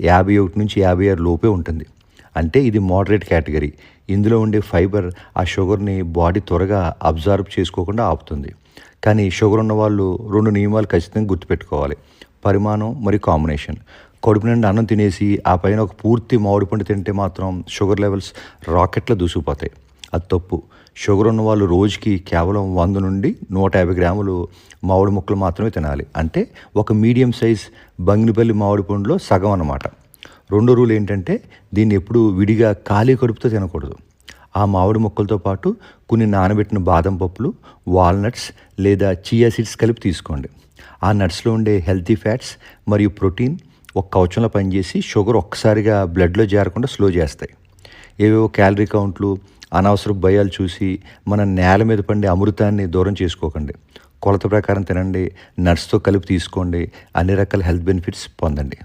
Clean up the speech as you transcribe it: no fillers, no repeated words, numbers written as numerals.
51 నుంచి 56 లోపే ఉంటుంది. అంటే ఇది మోడరేట్ కేటగిరీ. ఇందులో ఉండే ఫైబర్ ఆ షుగర్‌ని బాడీ త్వరగా అబ్జార్బ్ చేసుకోకుండా ఆపుతుంది. కానీ షుగర్ ఉన్నవాళ్ళు 2 నియమాలు ఖచ్చితంగా గుర్తుపెట్టుకోవాలి. పరిమాణం మరియు కాంబినేషన్. కడుపు నిండా అన్నం తినేసి ఆ పైన ఒక పూర్తి మామిడి పండు తింటే మాత్రం షుగర్ లెవెల్స్ రాకెట్‌లా దూసుకుపోతాయి. అది తప్పు. షుగర్ ఉన్నవాళ్ళు రోజుకి కేవలం 100 నుండి 150 గ్రాములు మామిడి ముక్కలు మాత్రమే తినాలి. అంటే ఒక మీడియం సైజ్ బంగినపల్లి మామిడి పండులో సగం అన్నమాట. రెండో రూల్ ఏంటంటే దీన్ని ఎప్పుడూ విడిగా ఖాళీ కడుపుతో తినకూడదు. ఆ మామిడి ముక్కలతో పాటు కొన్ని నానబెట్టిన బాదం పప్పులు, వాల్నట్స్ లేదా చియా సీడ్స్ కలిపి తీసుకోండి. ఆ నట్స్‌లో ఉండే హెల్తీ ఫ్యాట్స్ మరియు ప్రోటీన్ ఒక కవచంలా పనిచేసి షుగర్ ఒక్కసారిగా బ్లడ్‌లో చేరకుండా స్లో చేస్తాయి. ఏవేవో క్యాలరీ కౌంట్లు, అనవసరపు భయాలు చూసి మన నేల మీద పండే అమృతాన్ని దూరం చేసుకోకండి. కొలత ప్రకారం తినండి, నట్స్‌తో కలిపి తీసుకోండి, అన్ని రకాల హెల్త్ బెనిఫిట్స్ పొందండి.